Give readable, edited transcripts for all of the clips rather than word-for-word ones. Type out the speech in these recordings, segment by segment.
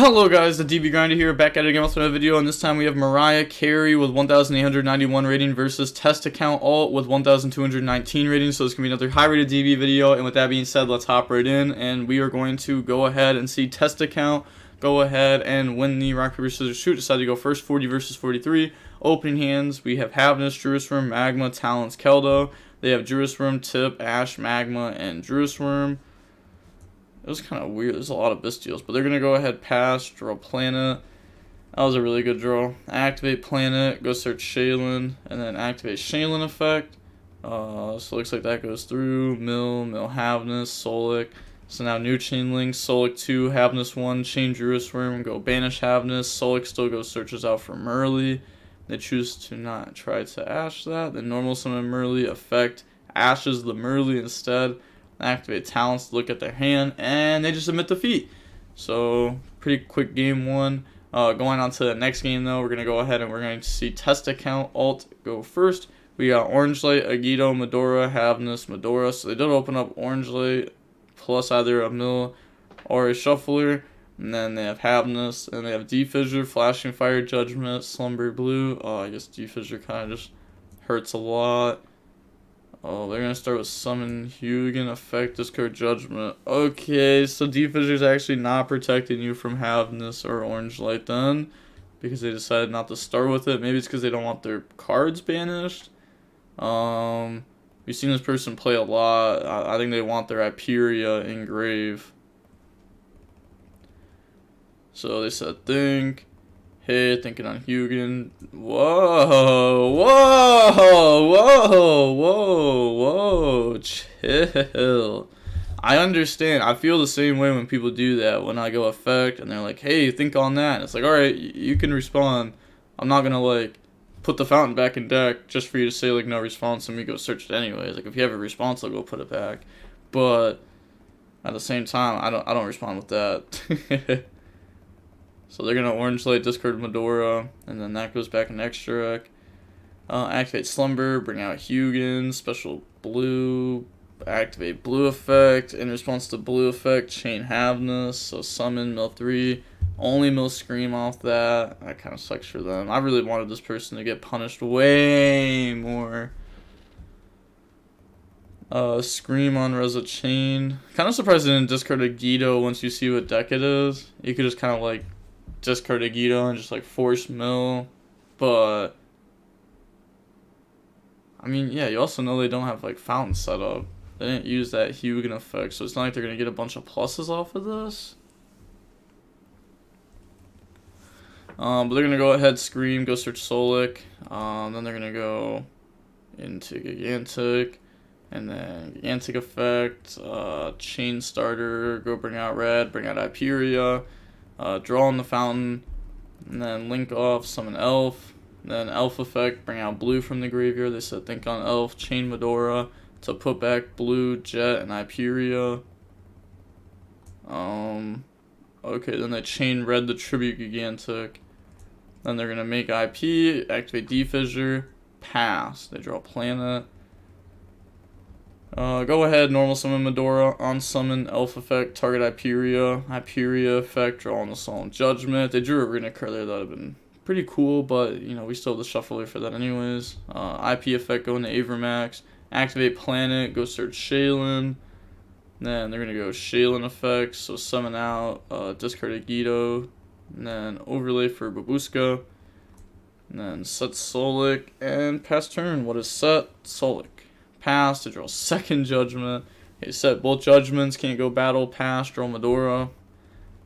Hello guys, the DB Grinder here, back at it again with another video, and this time we have Mariah Carey with 1,891 rating versus Test Account Alt with 1,219 rating, so this can be another high rated DB video. And with that being said, let's hop right in, and we are going to go ahead and see Test Account go ahead and win the rock, paper, scissors, shoot. Decide to go first, 40 versus 43. Opening hands, we have Havnus, Jerusalem, Magma, Talents, Keldo. They have Jerusalem, Tip, Ash, Magma, and Jerusalem. It was kind of weird. There's a lot of Bystials, but they're going to go ahead, pass, draw Planet. That was a really good draw. Activate Planet, go search Shaylin, and then activate Shaylin effect. So it looks like that goes through. Mill, Havnus, Solic. So now new chain link, Solic 2, Havnus 1, chain Jerusalem, go banish Havnus. Solic still goes searches out for Merly. They choose to not try to Ash that. Then normal summon Merly effect, ashes the Merly instead. Activate Talents to look at their hand, and they just submit defeat. So pretty quick game one. Going on to the next game though, we're gonna go ahead and we're going to see Test Account Alt go first. We got Orange Light, YuGiOh, Medora, Havnus, Medora. So they did open up Orange Light plus either a mill or a shuffler, and then they have Havnus, and they have Defissure, Flashing Fire, Judgment, Slumber Blue. I guess Defissure kind of just hurts a lot. Oh, they're going to start with Summon Hugan, Effect, Discard Judgment. Okay, so Defissure is actually not protecting you from Havnus or Orange Light then, because they decided not to start with it. Maybe it's because they don't want their cards banished. We've seen this person play a lot. I think they want their Hyperia in grave. So they said think. Hey, thinking on Hugan. Whoa, whoa, whoa, whoa, whoa, chill. I understand. I feel the same way when people do that. When I go effect and they're like, hey, think on that. And it's like, alright, you can respond. I'm not gonna like put the fountain back in deck just for you to say like no response and me go search it anyways. Like if you have a response, I'll go put it back. But at the same time, I don't respond with that. So they're going to Orange Light, discard Medora, and then that goes back in extra deck. Activate Slumber, bring out Hugan, special blue, activate blue effect. In response to blue effect, chain Havnus, so summon, mill 3. Only mill Scream off that. That kind of sucks for them. I really wanted this person to get punished way more. Scream on Reza Chain. Kind of surprised they didn't discard a YuGiOh once you see what deck it is. You could just kind of like discard a YuGiOh and just like force mill, but I mean, yeah, you also know they don't have like fountain set up. They didn't use that Hugan effect, so it's not like they're gonna get a bunch of pluses off of this. But they're gonna go ahead, Scream, go search Solic. Then they're gonna go into Gigantic, and then Gigantic effect, Chain Starter, go bring out Red, bring out Hyperia. Draw on the fountain, and then link off, summon Elf, then Elf effect, bring out blue from the graveyard. They said think on Elf, chain Medora to put back blue, Jet, and Hyperia. Okay, then they chain red the tribute Gigantic. Then they're gonna make IP, activate Defissure, pass. They draw Planet. Go ahead, normal summon Medora, on summon Elf effect, target Hyperia effect, draw on the Solemn Judgment. They drew a Runick earlier, that would have been pretty cool, but you know, we still have the shuffler for that anyways. IP effect, go into Avermax, activate Planet, go search Shaylin. Then they're gonna go Shaylin effect, so summon out, discard a YuGiOh, and then overlay for Babushka. And then set Solic, and pass turn. What is set? Solic. Pass to draw second Judgment. Okay, set both Judgments, can't go battle, pass, draw Medora.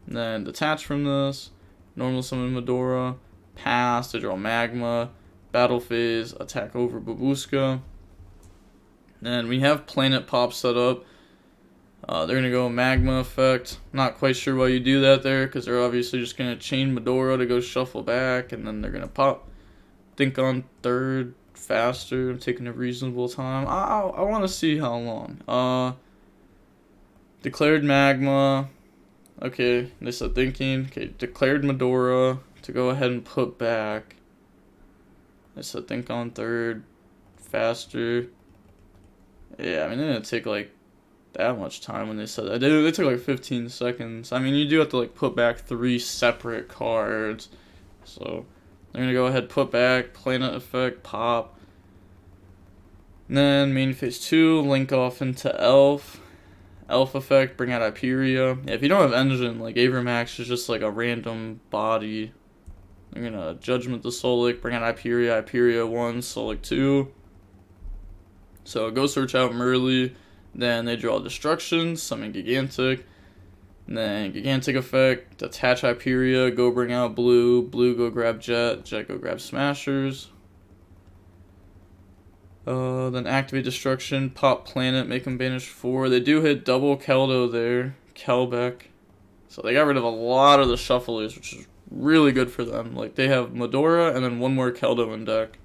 And then detach from this, normal summon Medora, pass to draw Magma, battle phase, attack over Babushka. Then we have Planet Pop set up. They're going to go Magma effect. Not quite sure why you do that there, because they're obviously just going to chain Medora to go shuffle back, and then they're going to pop. Think on third. Faster, I'm taking a reasonable time. I want to see how long. Declared Magma. Okay, they said thinking. Okay, declared Medora to go ahead and put back. They said think on third, faster. Yeah, I mean, it didn't take like that much time when they said that. They took like 15 seconds. I mean, you do have to like put back 3 separate cards. So they're gonna go ahead, put back, planet effect, pop. And then main phase 2, link off into Elf. Elf effect, bring out Hyperia. Yeah, if you don't have engine, like Avermax is just like a random body. They're gonna Judgment the Solic, bring out Hyperia, Hyperia 1, Solic 2. So go search out Merly, then they draw Destruction, summon Gigantic, and then Gigantic effect, attach Hyperia, go bring out Blue, Blue go grab Jet, Jet go grab Smashers. Then activate Destruction, pop Planet, make them banish 4. They do hit double Keldo there, Kelbeck. So they got rid of a lot of the shufflers, which is really good for them. Like they have Medora and then one more Keldo in deck.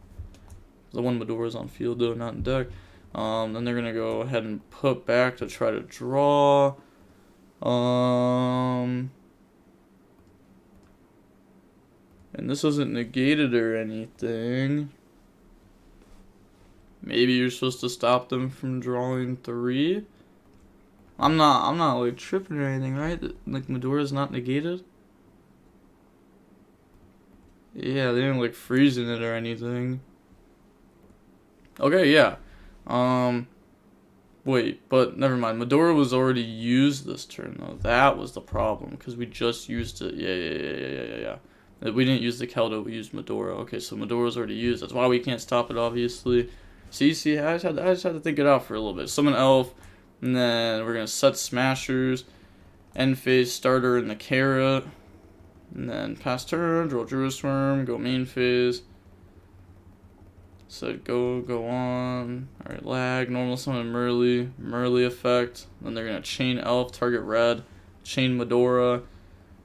The one Medora's on field though, not in deck. Then they're gonna go ahead and put back to try to draw. And this isn't negated or anything. Maybe you're supposed to stop them from drawing 3. I'm not like tripping or anything, right? Like Medora's not negated. Yeah, they didn't like freezing it or anything. Okay, yeah. Wait, but never mind. Medora was already used this turn though. That was the problem because we just used it. Yeah. We didn't use the Keldo. We used Medora. Okay, so Medora was already used. That's why we can't stop it, obviously. See. I just had to think it out for a little bit. Summon Elf, and then we're gonna set Smashers, end phase starter in the Carrot, and then pass turn, draw Druisworm, go main phase. So go on. Alright, lag, normal summon Merly effect. Then they're gonna chain Elf, target red, chain Medora,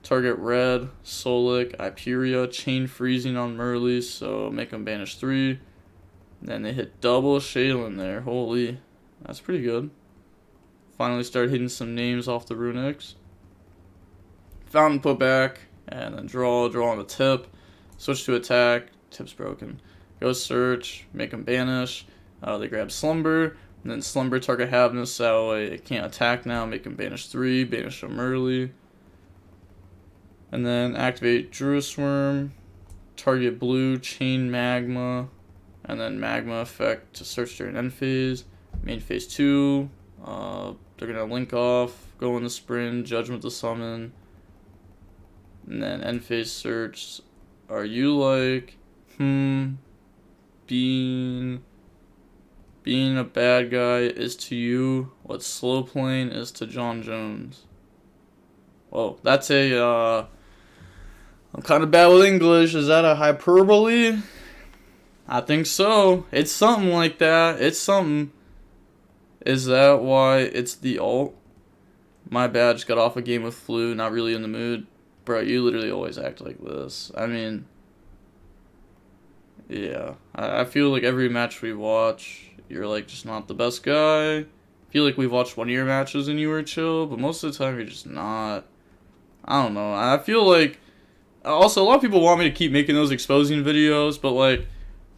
target red, Solic, Hyperia, chain freezing on Merly, so make them banish 3. Then they hit double Shaylin there. Holy, that's pretty good. Finally start hitting some names off the Runicks. Fountain put back, and then draw on the tip. Switch to attack, tip's broken. Go search, make them banish. They grab Slumber, and then Slumber target Havness, so it can't attack now, make them banish 3, banish them early. And then activate Druisworm, target blue, chain Magma, and then Magma effect to search during end phase. Main phase 2, they're gonna link off, go in the sprint, Judgment the summon, and then end phase search. Are you like, being a bad guy is to you what slow playing is to John Jones? Whoa, that's a, I'm kind of bad with English. Is that a hyperbole? I think so. It's something like that. It's something. Is that why it's the alt? My bad, just got off a game with flu, not really in the mood. Bro, you literally always act like this. I mean, yeah. I feel like every match we watch, you're like just not the best guy. I feel like we've watched one of your matches and you were chill, but most of the time you're just not. I don't know. I feel like, also a lot of people want me to keep making those exposing videos, but like,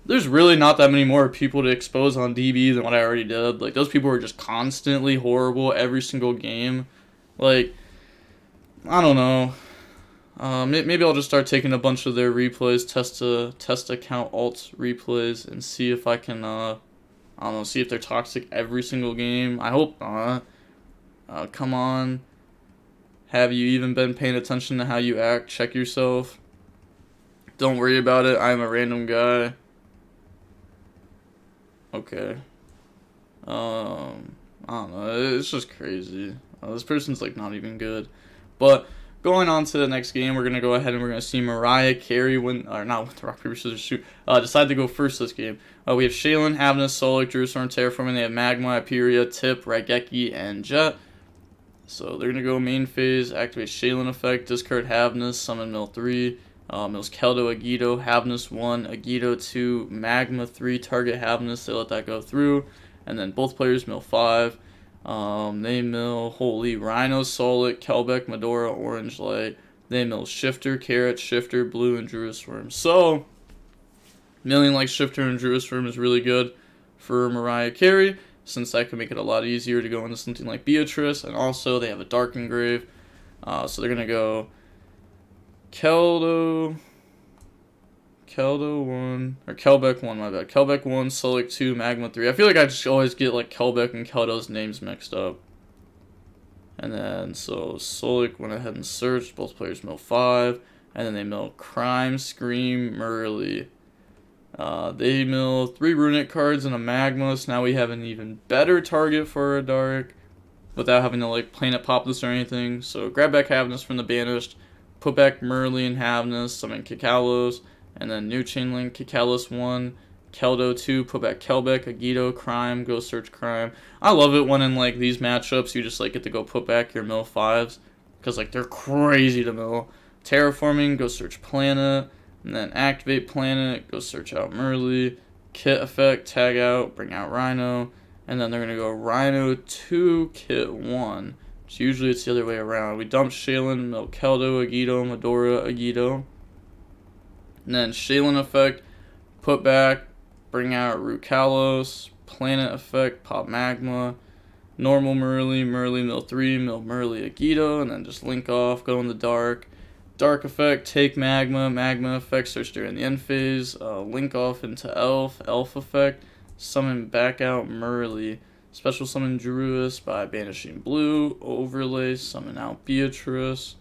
there's really not that many more people to expose on DB than what I already did. Like, those people were just constantly horrible every single game. Like, I don't know. Maybe I'll just start taking a bunch of their replays, test account alt replays, and see if I can, I don't know, see if they're toxic every single game. I hope not. Come on. Have you even been paying attention to how you act? Check yourself. Don't worry about it. I'm a random guy. Okay. I don't know. It's just crazy. This person's like not even good. But going on to the next game, we're gonna go ahead and we're gonna see Mariah Carey win, or not with the rock paper scissors shoot. Decide to go first this game. We have Shaylin, Havness, Solic, Druisworm, Terraforming. They have Magma, Hyperia, Tip, Raigeki, and Jet. So they're gonna go main phase, activate Shaylin effect, discard Havness, summon mill 3. Mills Keldo, YuGiOh, Havness 1, YuGiOh 2, Magma 3, target Havness, they let that go through, and then both players mill 5. They mill, holy, Rhino, Solic, Kelbeck, Medora, Orange Light. They mill Shifter, Carrot, Shifter, Blue, and Druisworm. So, milling like Shifter and Druisworm is really good for Mariah Carey. since that could make it a lot easier to go into something like Beatrice. And also they have a Dark Engrave, so they're gonna go Keldo 1, or Kelbeck 1, my bad. Kelbeck 1, Solik 2, Magma 3. I feel like I just always get like Kelbeck and Keldo's names mixed up. And then, so Solik went ahead and searched. Both players mill 5. And then they mill Crime, Scream, Murley. They mill 3 Runick cards and a Magma. So now we have an even better target for a Dark without having to like planet pop this or anything. So grab back Havnus from the Banished. Put back Murley and Havnus. Summon Kikalos. And then new chain link, Kikalos 1, Keldo 2, put back Kelbeck, YuGiOh, Crime, go search Crime. I love it when in like these matchups you just like get to go put back your mill 5s. Because like they're crazy to mill. Terraforming, go search Planet. And then activate Planet, go search out Murley. Kit effect, tag out, bring out Rhino. And then they're going to go Rhino 2, Kit 1. So usually it's the other way around. We dump Shaylin, mill Keldo, YuGiOh, Medora, YuGiOh. And then Shaylin effect, put back, bring out Rukalos, Planet effect, pop Magma, normal Murley, mill 3, mill Murley, YuGiOh, and then just link off, go in the Dark. Dark effect, take Magma effect, search during the end phase, link off into Elf effect, summon back out Murley, special summon Druis by banishing blue, overlay, summon out Beatrice.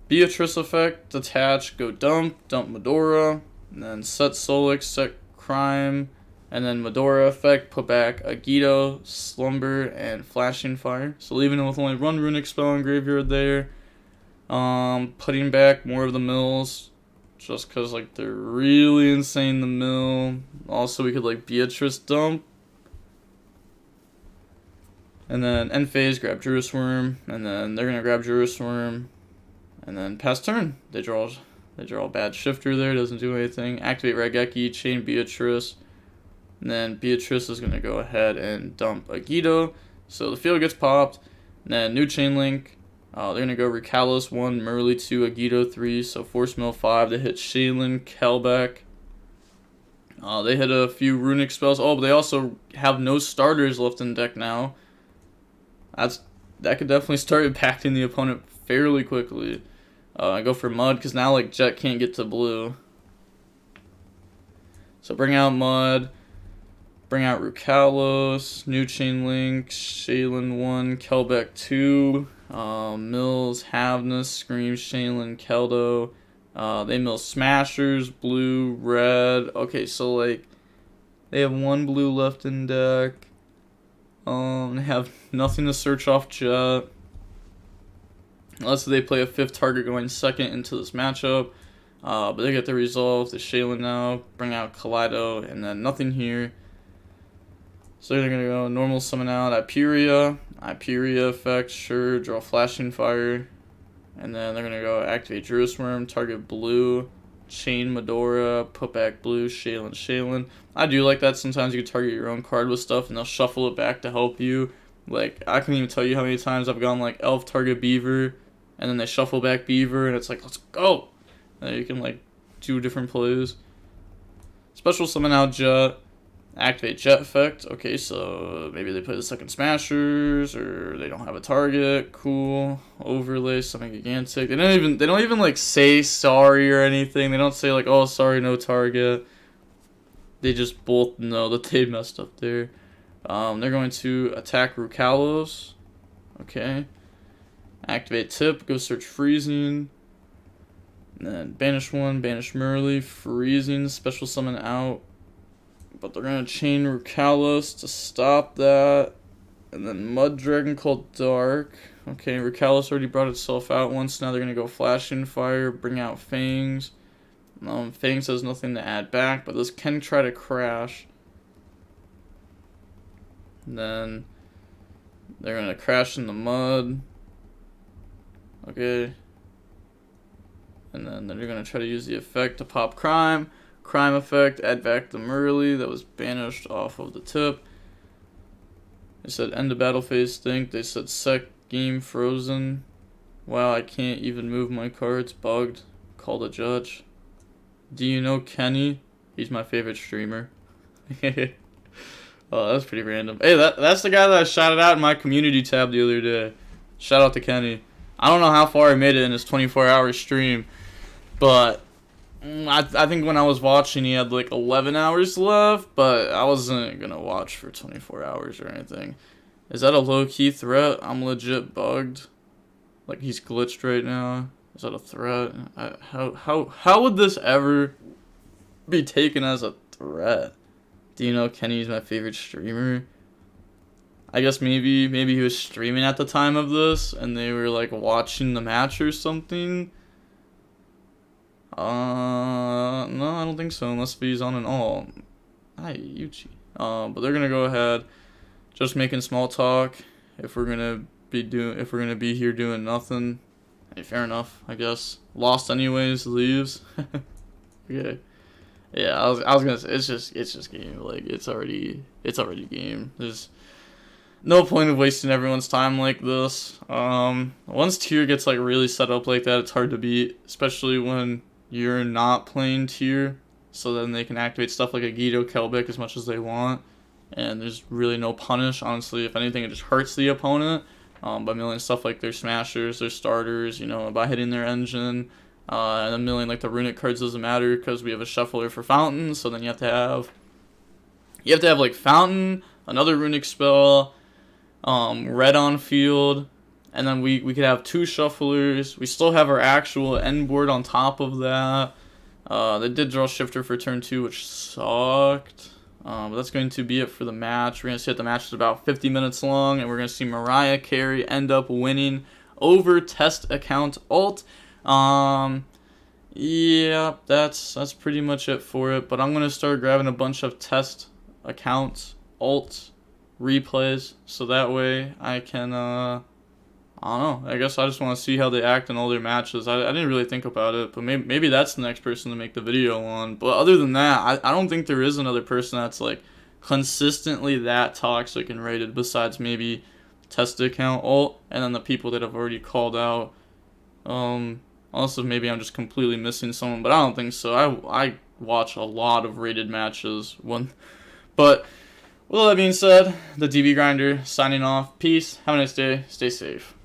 Beatrice effect, detach, go dump Medora, and then set Solik, set Crime, and then Medora effect, put back YuGiOh, Slumber, and Flashing Fire. So leaving it with only one Runick spell in graveyard there. Putting back more of the mills, just because like they're really insane to mill. Also we could like Beatrice dump. And then end phase, grab Druis Worm, and then they're gonna grab Druis Worm. And then pass turn, they draw a bad shifter there, doesn't do anything. Activate Raigeki, chain Beatrice. And then Beatrice is going to go ahead and dump YuGiOh. So the field gets popped. And then new chain link. They're going to go Rukalos 1, Murley 2, YuGiOh 3. So force mill 5. They hit Shaylin, Kelbeck. They hit a few Runick spells. Oh, but they also have no starters left in deck now. That could definitely start impacting the opponent fairly quickly. I go for Mud because now like Jet can't get to blue. So bring out Mud, bring out Rukalos, new chain link, Shaylin 1, Kelbeck 2, mills, Havnus, Scream, Shaylin, Keldo. They mill Smashers, blue, red. Okay, so like they have 1 blue left in deck. They have nothing to search off Jet. Unless they play a 5th target going second into this matchup. But they get the resolve to Shaylin now. Bring out Kaleido. And then nothing here. So they're going to go normal summon out Hyperia. Hyperia effect. Sure. Draw Flashing Fire. And then they're going to go activate Druis Worm. Target blue. Chain Medora. Put back blue. Shaylin. I do like that. Sometimes you can target your own card with stuff. And they'll shuffle it back to help you. Like, I can't even tell you how many times I've gone like Elf target Beaver. And then they shuffle back Beaver, and it's like, let's go! And you can, like, do different plays. Special summon out Jet. Activate Jet effect. Okay, so maybe they play the second Smashers, or they don't have a target. Cool. Overlay, something gigantic. They don't even, like, say sorry or anything. They don't say, like, oh, sorry, no target. They just both know that they messed up there. They're going to attack Rukalos. Okay. Activate Tip, go search Freezing. And then banish 1, banish Murley, Freezing, special summon out. But they're going to chain Rukalos to stop that. And then Mud Dragon called Dark. Okay, Rukalos already brought itself out once. Now they're going to go Flashing Fire, bring out Fangs. Fangs has nothing to add back, but this can try to crash. And then they're going to crash in the Mud. Okay. And then they're going to try to use the effect to pop Crime. Crime effect, add back the Murley that was banished off of the tip. They said end of battle phase stink. They said sec game frozen. Wow, I can't even move my cards. Bugged. Call the judge. Do you know Kenny? He's my favorite streamer. Oh, that's pretty random. Hey, that's the guy that I shouted out in my community tab the other day. Shout out to Kenny. I don't know how far I made it in his 24-hour stream, but I think when I was watching, he had like 11 hours left, but I wasn't gonna watch for 24 hours or anything. Is that a low-key threat? I'm legit bugged. Like, he's glitched right now. Is that a threat? How would this ever be taken as a threat? Do you know Kenny's my favorite streamer? I guess maybe he was streaming at the time of this, and they were like watching the match or something. No, I don't think so, unless he's on an all. Hi, YuGiOh. But they're gonna go ahead, just making small talk. If we're gonna be here doing nothing, hey, fair enough, I guess. Lost anyways, leaves. Okay. Yeah, I was gonna say it's just game. Like it's already game. There's no point of wasting everyone's time like this. Once tier gets like really set up like that, it's hard to beat, especially when you're not playing tier. So then they can activate stuff like a YuGiOh Kelbic as much as they want, and there's really no punish. Honestly, if anything, it just hurts the opponent by milling stuff like their smashers, their starters. You know, by hitting their engine. And then milling like the runic cards doesn't matter because we have a shuffler for fountain. So then you have to have like fountain, another runic spell, red on field, and then we could have 2 shufflers. We still have our actual end board on top of that. They did draw shifter for turn 2, which sucked. But that's going to be it for the match. We're going to see that the match is about 50 minutes long, and we're going to see Mariah Carey end up winning over test account alt. Yeah, that's pretty much it for it, but I'm gonna start grabbing a bunch of test accounts, alt replays, so that way I can, I don't know, I guess I just want to see how they act in all their matches. I didn't really think about it, but maybe that's the next person to make the video on, but other than that, I don't think there is another person that's, like, consistently that toxic and rated besides maybe test account alt, and then the people that I've already called out. Also, maybe I'm just completely missing someone, but I don't think so. I watch a lot of rated matches. But with all that being said, the DB Grinder signing off. Peace. Have a nice day. Stay safe.